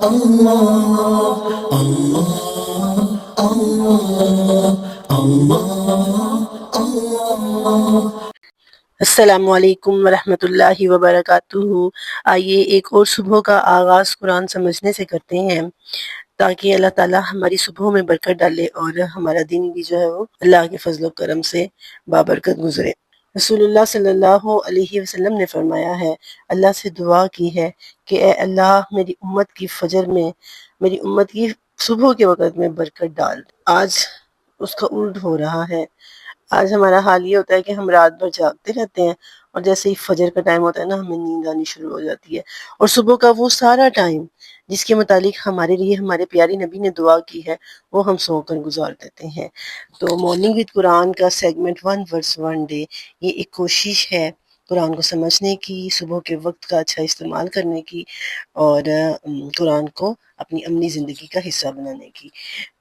اللہ اللہ اللہ اللہ۔ السلام علیکم ورحمۃ اللہ وبرکاتہ۔ آئیے ایک اور صبح کا آغاز قرآن سمجھنے سے کرتے ہیں تاکہ اللہ تعالیٰ ہماری صبحوں میں برکت ڈالے اور ہمارا دن بھی جو ہے وہ اللہ کے فضل و کرم سے بابرکت گزرے۔ رسول اللہ صلی اللہ علیہ وسلم نے فرمایا ہے، اللہ سے دعا کی ہے کہ اے اللہ میری امت کی فجر میں، میری امت کی صبح کے وقت میں برکت ڈال۔ آج اس کا الٹ ہو رہا ہے۔ آج ہمارا حال یہ ہوتا ہے کہ ہم رات بھر جاگتے رہتے ہیں اور جیسے ہی فجر کا ٹائم ہوتا ہے نا، ہمیں نیند آنی شروع ہو جاتی ہے، اور صبح کا وہ سارا ٹائم جس کے متعلق ہمارے لیے ہمارے پیارے نبی نے دعا کی ہے وہ ہم سو کر گزار دیتے ہیں۔ تو مارننگ وتھ قرآن کا سیگمنٹ 1 ورس 1 ڈے، یہ ایک کوشش ہے قرآن کو سمجھنے کی، صبح کے وقت کا اچھا استعمال کرنے کی، اور قرآن کو اپنی عملی زندگی کا حصہ بنانے کی۔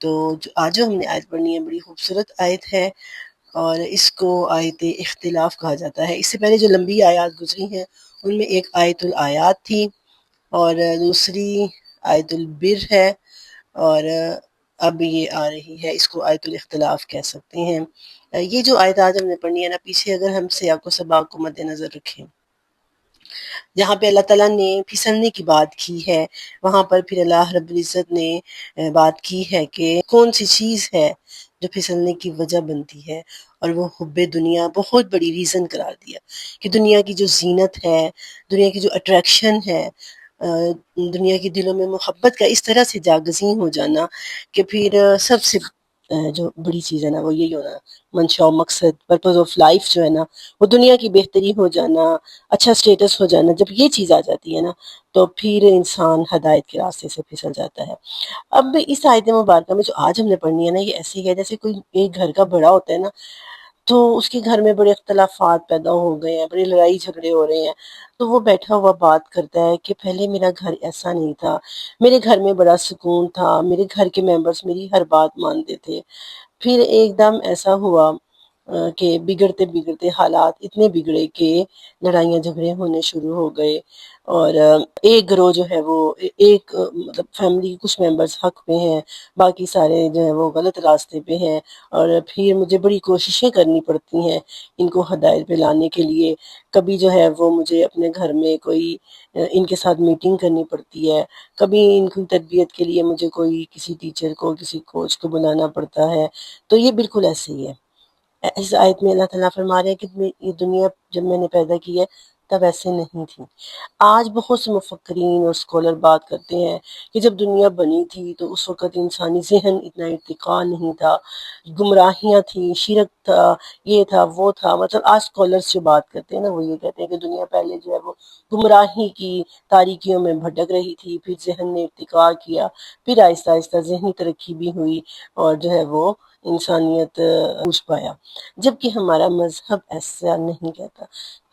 تو آج جو ہم نے آیت پڑھنی ہے بڑی خوبصورت آیت ہے، اور اس کو آیت اختلاف کہا جاتا ہے۔ اس سے پہلے جو لمبی آیات گزری ہیں ان میں ایک آیت الآیات تھی اور دوسری آیت البر ہے، اور اب یہ آ رہی ہے، اس کو آیت الاختلاف کہہ سکتے ہیں۔ یہ جو آیت آج ہم نے پڑھنی ہے نا، پیچھے اگر ہم سیاق و سباق کو مد نظر رکھیں، جہاں پہ اللہ تعالیٰ نے پھسلنے کی بات کی ہے، وہاں پر پھر اللہ رب العزت نے بات کی ہے کہ کون سی چیز ہے جو پھسلنے کی وجہ بنتی ہے، اور وہ حب دنیا بہت بڑی ریزن قرار دیا کہ دنیا کی جو زینت ہے، دنیا کی جو اٹریکشن ہے، دنیا کے دلوں میں محبت کا اس طرح سے جاگزیں ہو جانا کہ پھر سب سے جو بڑی چیز ہے نا وہ یہی ہونا، منشا و مقصد، پرپز آف لائف جو ہے نا، وہ دنیا کی بہتری ہو جانا، اچھا سٹیٹس ہو جانا۔ جب یہ چیز آ جاتی ہے نا تو پھر انسان ہدایت کے راستے سے پھسل جاتا ہے۔ اب اس آیت مبارکہ میں جو آج ہم نے پڑھنی ہے نا، یہ ایسی ہے جیسے کوئی ایک گھر کا بڑا ہوتا ہے نا، تو اس کے گھر میں بڑے اختلافات پیدا ہو گئے ہیں، بڑے لڑائی جھگڑے ہو رہے ہیں، تو وہ بیٹھا ہوا بات کرتا ہے کہ پہلے میرا گھر ایسا نہیں تھا، میرے گھر میں بڑا سکون تھا، میرے گھر کے ممبرز میری ہر بات مانتے تھے، پھر ایک دم ایسا ہوا کہ بگڑتے بگڑتے حالات اتنے بگڑے کہ لڑائیاں جھگڑے ہونے شروع ہو گئے، اور ایک گروہ جو ہے وہ ایک مطلب فیملی کے کچھ ممبرز حق پہ ہیں، باقی سارے جو ہے وہ غلط راستے پہ ہیں، اور پھر مجھے بڑی کوششیں کرنی پڑتی ہیں ان کو ہدایت پہ لانے کے لیے۔ کبھی جو ہے وہ مجھے اپنے گھر میں کوئی ان کے ساتھ میٹنگ کرنی پڑتی ہے، کبھی ان کی تربیت کے لیے مجھے کوئی کسی ٹیچر کو، کسی کوچ کو بلانا پڑتا ہے۔ تو یہ بالکل ایسے ہی ہے۔ اس آیت میں اللہ تعالیٰ فرما رہے ہیں کہ یہ دنیا جب میں نے پیدا کی ہے تب ایسے نہیں تھی۔ آج بہت سے مفکرین اور اسکالر بات کرتے ہیں کہ جب دنیا بنی تھی تو اس وقت انسانی ذہن اتنا ارتقا نہیں تھا، گمراہیاں تھیں، شرک تھا، یہ تھا وہ تھا۔ مطلب آج اسکالرس جو بات کرتے ہیں نا، وہ یہ کہتے ہیں کہ دنیا پہلے جو ہے وہ گمراہی کی تاریکیوں میں بھٹک رہی تھی، پھر ذہن نے ارتقا کیا، پھر آہستہ آہستہ ذہنی ترقی بھی ہوئی، اور جو ہے وہ انسانیت عروج پایا۔ جبکہ ہمارا مذہب ایسا نہیں کہتا۔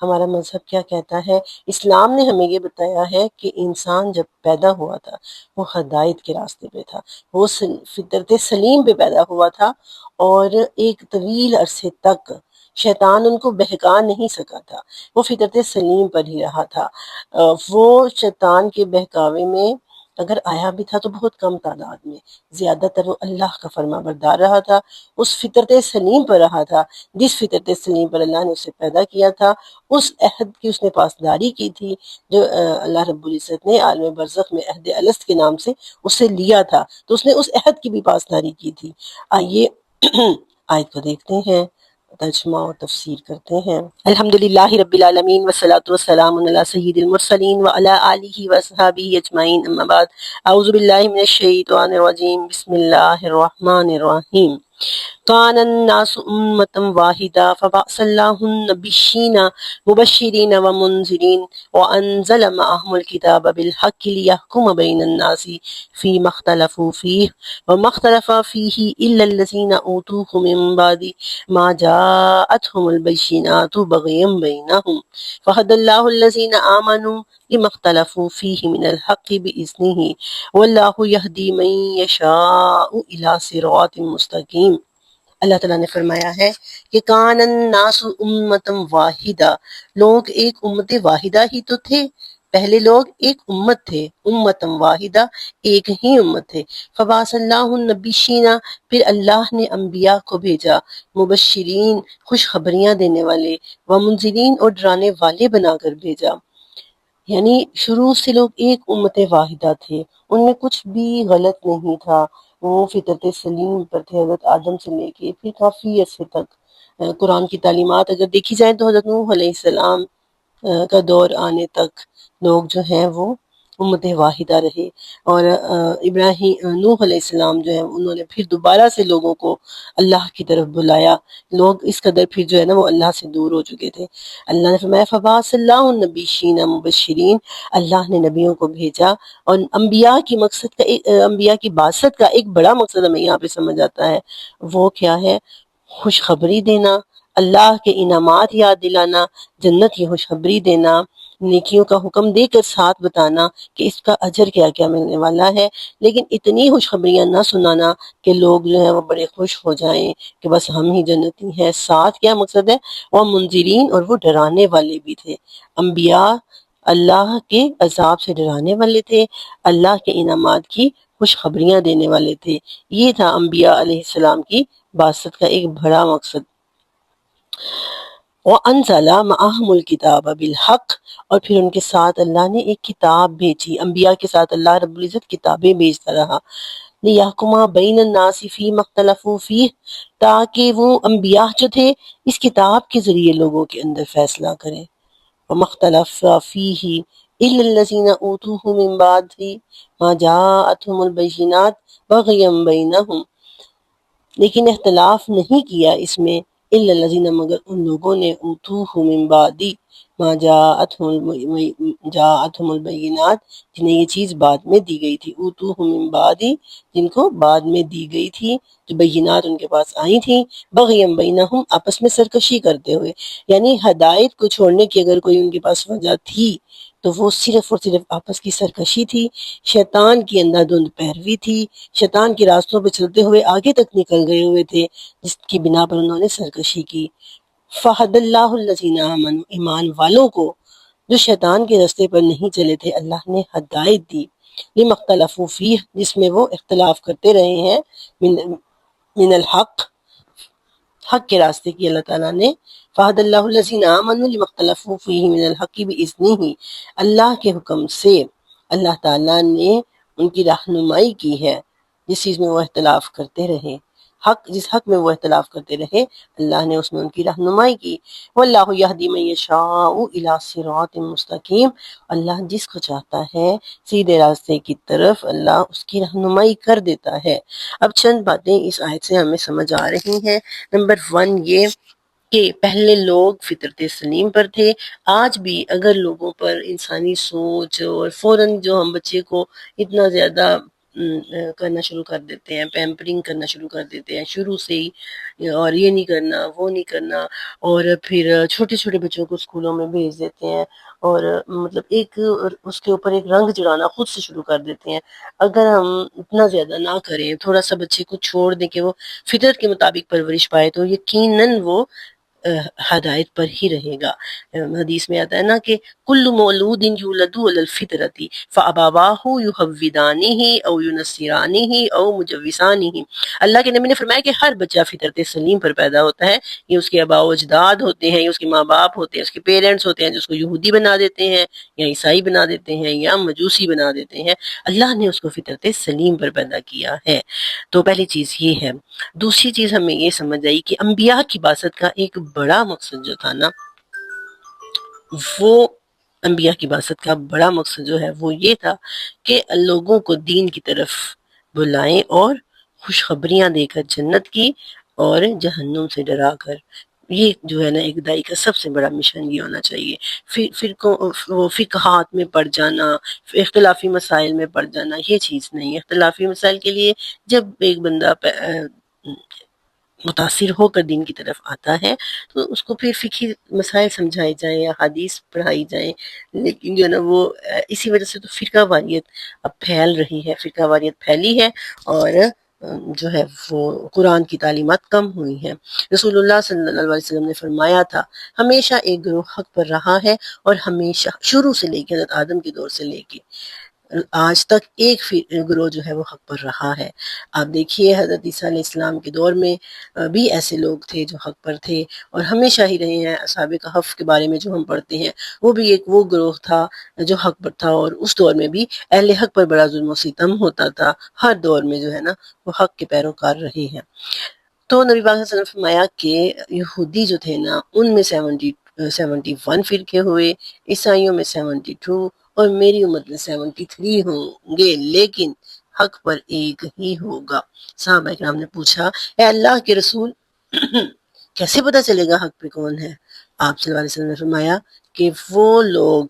ہمارا مذہب کیا کہتا ہے؟ اسلام نے ہمیں یہ بتایا ہے کہ انسان جب پیدا ہوا تھا وہ ہدایت کے راستے پہ تھا، وہ فطرت سلیم پہ پیدا ہوا تھا، اور ایک طویل عرصے تک شیطان ان کو بہکا نہیں سکا تھا، وہ فطرت سلیم پر ہی رہا تھا۔ وہ شیطان کے بہکاوے میں اگر آیا بھی تھا تو بہت کم تعداد میں، زیادہ تر وہ اللہ کا فرما بردار رہا تھا، اس فطرت سلیم پر رہا تھا جس فطرت سلیم پر اللہ نے اسے پیدا کیا تھا، اس عہد کی اس نے پاسداری کی تھی جو اللہ رب العزت نے عالم برزخ میں عہد الست کے نام سے اسے لیا تھا، تو اس نے اس عہد کی بھی پاسداری کی تھی۔ آئیے آیت کو دیکھتے ہیں، ترجمہ اور تفسیر کرتے ہیں۔ الحمدللہ رب العالمین والصلاة والسلام علی سید المرسلین وعلی آلہ واصحابہ اجمعین، اما بعد، اعوذ باللہ من الشیطان الرجیم، بسم اللہ الرحمن الرحیم۔ کان الناس امة واحدہ فبعث اللہ النبیین مبشرین ومنذرین وانزل معهم الکتاب بالحق لیحکم بین الناس فیما اختلفوا فیہ وما اختلف فیہ الا الذین اوتوہ من بعد ما جاءتهم البینات بغیا بینہم فہدی اللہ الذین آمنوا لما اختلفوا فیہ من الحق بإذنہ واللہ یہدی من یشاء الی صراط مستقیم۔ اللہ تعالیٰ نے فرمایا ہے کہ کان الناس امۃ واحدہ، لوگ ایک امت واحدہ ہی تو تھے، پہلے لوگ ایک امت تھے، امتم واحدہ، ایک ہی امت تھے۔ فبعث اللہ النبیین، پھر اللہ نے انبیاء کو بھیجا، مبشرین، خوشخبریاں دینے والے، ومنذرین، اور ڈرانے والے بنا کر بھیجا۔ یعنی شروع سے لوگ ایک امت واحدہ تھے، ان میں کچھ بھی غلط نہیں تھا، وہ فطرت سلیم پر تھے، حضرت آدم سے لے کے پھر کافی عرصے تک۔ قرآن کی تعلیمات اگر دیکھی جائیں تو حضرت نوح علیہ السلام کا دور آنے تک لوگ جو ہیں وہ امت واحدہ رہے، اور ابراہیم نوح علیہ السلام جو ہے انہوں نے پھر دوبارہ سے لوگوں کو اللہ کی طرف بلایا۔ لوگ اس قدر پھر جو ہے نا وہ اللہ سے دور ہو چکے تھے۔ اللہ نے فرمایا فبعث اللہ النبیین مبشرین، اللہ نے نبیوں کو بھیجا، اور انبیاء کی مقصد کا انبیاء کی بعثت کا ایک بڑا مقصد ہمیں یہاں پہ سمجھ آتا ہے، وہ کیا ہے؟ خوشخبری دینا، اللہ کے انعامات یاد دلانا، جنت کی خوشخبری دینا، نیکیوں کا حکم دے کر ساتھ بتانا کہ اس کا اجر کیا کیا ملنے والا ہے، لیکن اتنی خوشخبریاں نہ سنانا کہ لوگ جو ہیں وہ بڑے خوش ہو جائیں کہ بس ہم ہی جنتی ہیں۔ ساتھ کیا مقصد ہے؟ وہ منذرین، اور وہ ڈرانے والے بھی تھے۔ انبیاء اللہ کے عذاب سے ڈرانے والے تھے، اللہ کے انعامات کی خوشخبریاں دینے والے تھے۔ یہ تھا انبیاء علیہ السلام کی بعثت کا ایک بڑا مقصد۔ وَأَنزَلَ مَعَهُمُ الْكِتَابَ بِالْحَقِّ، اور پھر ان کے ساتھ اللہ نے ایک کتاب بھیجی۔ انبیاء کے ساتھ اللہ رب العزت کتابیں بھیجتا رہا۔ لِيَحْكُمَ بَيْنَ النَّاسِ فِي مَا اخْتَلَفُوا فِيهِ، تاکہ وہ انبیاء جو تھے اس کتاب کے ذریعے لوگوں کے اندر فیصلہ کریں۔ وَمَا اخْتَلَفَ فِيهِ إِلَّا الَّذِينَ أُوتُوهُ مِن بَعْدِ مَا جَاءَتْهُمُ الْبَيِّنَاتُ بَغْيًا بَيْنَهُمْ، لیکن اختلاف نہیں کیا اس میں الا الذین، مگر ان لوگوں نے اوتوہ من بعد ما جاءتہم البینات، جنہیں یہ چیز بعد میں دی گئی تھی، اوتوہ من بعد، جن کو بعد میں دی گئی تھی، جو بینات ان کے پاس آئی تھیں، بغیم بینہم، آپس میں سرکشی کرتے ہوئے۔ یعنی ہدایت کو چھوڑنے کی اگر کوئی ان کے پاس وجہ تھی تو وہ صرف اور صرف آپس کی سرکشی تھی، شیطان کی اندھا دھند پیروی تھی، شیطان کے راستوں پہ چلتے ہوئے آگے تک نکل گئے ہوئے تھے، جس کی بنا پر انہوں نے سرکشی کی۔ فہد اللہ الذین آمنوا، ایمان والوں کو جو شیطان کے راستے پر نہیں چلے تھے اللہ نے ہدایت دی۔ لما اختلفوا فیہ، جس میں وہ اختلاف کرتے رہے ہیں، من الحق، حق کے راستے کی اللہ تعالیٰ نے فہد اللہ الذین آمنوا لما اختلفوا فیہ من الحق باذنہ، اللہ کے حکم سے اللہ تعالیٰ نے ان کی رہنمائی کی ہے جس چیز میں وہ اختلاف کرتے رہے، جس حق میں وہ اختلاف کرتے رہے اللہ نے اس میں ان کی رہنمائی کی۔ واللہ یہدی من یشاء الی صراط مستقیم، اللہ جس کو چاہتا ہے سیدھے راستے کی طرف اللہ اس کی رہنمائی کر دیتا ہے۔ اب چند باتیں اس آیت سے ہمیں سمجھ آ رہی ہیں۔ نمبر 1 یہ کہ پہلے لوگ فطرت سلیم پر تھے۔ آج بھی اگر لوگوں پر انسانی سوچ اور فوراً جو ہم بچے کو اتنا زیادہ کرنا شروع کر دیتے ہیں، پیمپرنگ کرنا شروع کر دیتے ہیں شروع سے ہی، اور یہ نہیں کرنا وہ نہیں کرنا، اور پھر چھوٹے چھوٹے بچوں کو اسکولوں میں بھیج دیتے ہیں، اور مطلب ایک اس کے اوپر ایک رنگ جڑانا خود سے شروع کر دیتے ہیں۔ اگر ہم اتنا زیادہ نہ کریں، تھوڑا سا بچے کو چھوڑ دیں کہ وہ فطرت کے مطابق پرورش پائے، تو یقیناً وہ ہدایت پر ہی رہے گا۔ حدیث میں آتا ہے نا کہ کل مولود یولد علی الفطرۃ فابواہ یحودانہ او ینصرانہ او مجوسانہ، اللہ کے نبی نے فرمایا کہ ہر بچہ فطرت سلیم پر پیدا ہوتا ہے، یہ اس کے آباء و اجداد ہوتے ہیں، یہ اس کے ماں باپ ہوتے ہیں، اس کے پیرنٹس ہوتے ہیں جو اس کو یہودی بنا دیتے ہیں یا عیسائی بنا دیتے ہیں یا مجوسی بنا دیتے ہیں، اللہ نے اس کو فطرت سلیم پر پیدا کیا ہے۔ تو پہلی چیز یہ ہے۔ دوسری چیز ہمیں یہ سمجھ آئی کہ انبیاء کی بعثت کا ایک بڑا مقصد جو تھا نا، وہ انبیاء کی بعثت کا بڑا مقصد جو ہے وہ یہ تھا کہ لوگوں کو دین کی طرف بلائیں اور خوشخبریاں دے کر جنت کی اور جہنم سے ڈرا کر۔ یہ جو ہے نا ایک دائی کا سب سے بڑا مشن یہ ہونا چاہیے۔ وہ فقہات میں پڑ جانا، اختلافی مسائل میں پڑ جانا، یہ چیز نہیں ہے۔ اختلافی مسائل کے لیے جب ایک بندہ متاثر ہو کر دین کی طرف آتا ہے تو اس کو پھر فقہی مسائل سمجھائے جائیں یا حدیث پڑھائی جائیں، لیکن جو ہے نا وہ اسی وجہ سے تو فرقہ واریت اب پھیل رہی ہے، فرقہ واریت پھیلی ہے، اور جو ہے وہ قرآن کی تعلیمات کم ہوئی ہیں۔ رسول اللہ صلی اللہ علیہ وسلم نے فرمایا تھا ہمیشہ ایک گروہ حق پر رہا ہے، اور ہمیشہ شروع سے لے کے حضرت آدم کے دور سے لے کے آج تک ایک گروہ جو ہے وہ حق پر رہا ہے۔ آپ دیکھیے حضرت عیسیٰ علیہ السلام کے دور میں بھی ایسے لوگ تھے جو حق پر تھے اور ہمیشہ ہی رہے ہیں۔ اصحاب کہف کے بارے میں جو ہم پڑھتے ہیں وہ بھی ایک وہ گروہ تھا جو حق پر تھا، اور اس دور میں بھی اہل حق پر بڑا ظلم و ستم ہوتا تھا۔ ہر دور میں جو ہے نا وہ حق کے پیروکار رہے ہیں۔ تو نبی پاک صلی اللہ علیہ وسلم نے فرمایا کہ یہودی جو تھے نا ان میں 71 فرقے ہوئے، عیسائیوں میں 72، اور میری امت میں 73 ہوں گے، لیکن حق پر ایک ہی ہوگا۔ صحابہ کرام نے پوچھا اے اللہ کے رسول کیسے پتہ چلے گا حق پہ کون ہے؟ آپ صلی اللہ علیہ وسلم نے فرمایا کہ وہ لوگ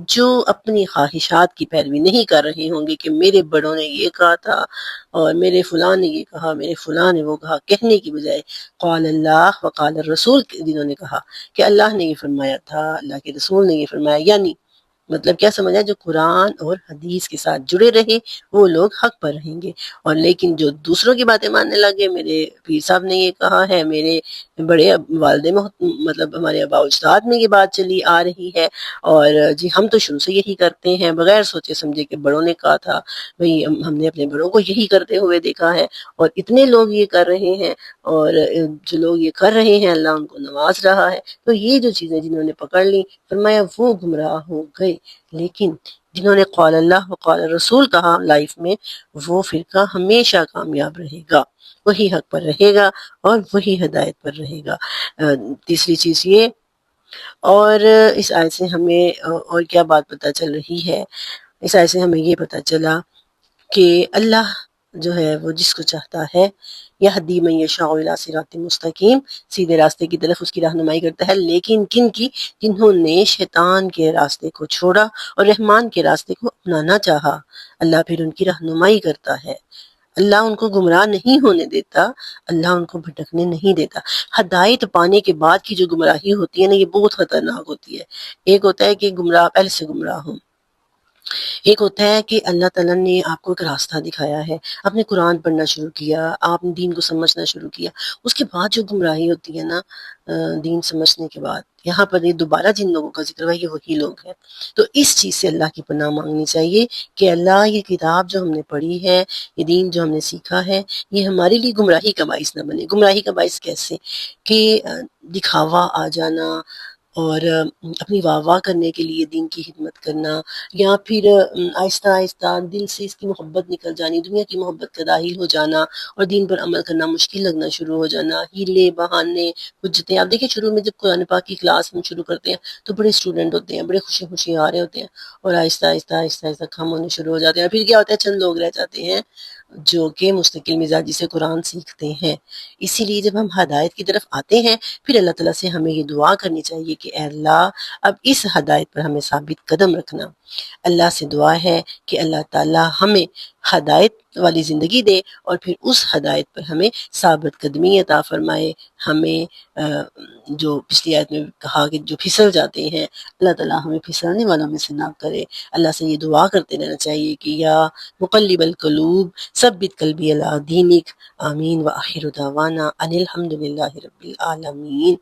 جو اپنی خواہشات کی پیروی نہیں کر رہے ہوں گے کہ میرے بڑوں نے یہ کہا تھا اور میرے فلاں نے یہ کہا، میرے فلاں نے وہ کہا، کہنے کی بجائے قال اللہ وقال الرسول جنہوں نے کہا کہ اللہ نے یہ فرمایا تھا، اللہ کے رسول نے یہ فرمایا، یعنی مطلب کیا سمجھا، جو قرآن اور حدیث کے ساتھ جڑے رہے وہ لوگ حق پر رہیں گے۔ اور لیکن جو دوسروں کی باتیں ماننے لگے، میرے پیر صاحب نے یہ کہا ہے، میرے بڑے والد مطلب ہمارے آباء و اجداد میں یہ بات چلی آ رہی ہے، اور جی ہم تو شروع سے یہی کرتے ہیں بغیر سوچے سمجھے کہ بڑوں نے کہا تھا، بھئی ہم نے اپنے بڑوں کو یہی کرتے ہوئے دیکھا ہے، اور اتنے لوگ یہ کر رہے ہیں، اور جو لوگ یہ کر رہے ہیں اللہ ان کو نواز رہا ہے۔ تو یہ جو چیزیں جنہوں نے پکڑ لی، فرمایا وہ گمراہ ہو گئے، لیکن جنہوں نے قال اللہ و قال رسول کہا لائف میں، وہ فرقہ ہمیشہ کامیاب رہے گا، وہی حق پر رہے گا اور وہی ہدایت پر رہے گا۔ تیسری چیز یہ، اور اس آیت سے ہمیں اور کیا بات پتہ چل رہی ہے، اس آیت سے ہمیں یہ پتہ چلا کہ اللہ جو ہے وہ جس کو چاہتا ہے یہدی من یشاء الی صراط مستقیم، سیدھے راستے کی طرف اس کی رہنمائی کرتا ہے، لیکن کن کی؟ جنہوں نے شیطان کے راستے کو چھوڑا اور رحمان کے راستے کو اپنانا چاہا، اللہ پھر ان کی رہنمائی کرتا ہے۔ اللہ ان کو گمراہ نہیں ہونے دیتا، اللہ ان کو بھٹکنے نہیں دیتا۔ ہدایت پانے کے بعد کی جو گمراہی ہوتی ہے نا، یہ بہت خطرناک ہوتی ہے۔ ایک ہوتا ہے کہ گمراہ پہلے سے گمراہ ہوں، ایک ہوتا ہے کہ اللہ تعالیٰ نے آپ کو ایک راستہ دکھایا ہے، آپ نے قرآن پڑھنا شروع کیا، آپ نے دین کو سمجھنا شروع کیا، اس کے بعد جو گمراہی ہوتی ہے نا دین سمجھنے کے بعد، یہاں پر یہ دوبارہ جن لوگوں کا ذکر ہوا یہ وہی لوگ ہیں۔ تو اس چیز سے اللہ کی پناہ مانگنی چاہیے کہ اللہ یہ کتاب جو ہم نے پڑھی ہے، یہ دین جو ہم نے سیکھا ہے، یہ ہمارے لیے گمراہی کا باعث نہ بنے۔ گمراہی کا باعث کیسے؟ کہ دکھاوا آ جانا اور اپنی واہ واہ کرنے کے لیے دین کی خدمت کرنا، یا پھر آہستہ آہستہ دل سے اس کی محبت نکل جانی، دنیا کی محبت کا داخل ہو جانا اور دین پر عمل کرنا مشکل لگنا شروع ہو جانا، ہیلے بہانے حجتیں۔ آپ دیکھیں شروع میں جب قرآن پاک کی کلاس ہم شروع کرتے ہیں تو بڑے اسٹوڈنٹ ہوتے ہیں، بڑے خوشی خوشی آ رہے ہوتے ہیں، اور آہستہ آہستہ آہستہ آہستہ کم ہونے شروع ہو جاتے ہیں، اور پھر کیا ہوتا ہے، چند لوگ رہ جاتے ہیں جو کہ مستقل مزاجی سے قرآن سیکھتے ہیں۔ اسی لیے جب ہم ہدایت کی طرف آتے ہیں پھر اللہ تعالیٰ سے ہمیں یہ دعا کرنی چاہیے کہ اے اللہ اب اس ہدایت پر ہمیں ثابت قدم رکھنا۔ اللہ سے دعا ہے کہ اللہ تعالیٰ ہمیں ہدایت والی زندگی دے اور پھر اس ہدایت پر ہمیں ثابت قدمی عطا فرمائے۔ ہمیں جو پچھلی آیت میں کہا کہ جو پھسل جاتے ہیں، اللہ تعالیٰ ہمیں پھسلنے والوں میں سے نہ کرے۔ اللہ سے یہ دعا کرتے رہنا چاہیے کہ یا مقلب القلوب ثبت قلبی علی دینک، آمین، وآخر دعوانا ان الحمد للہ رب العالمین۔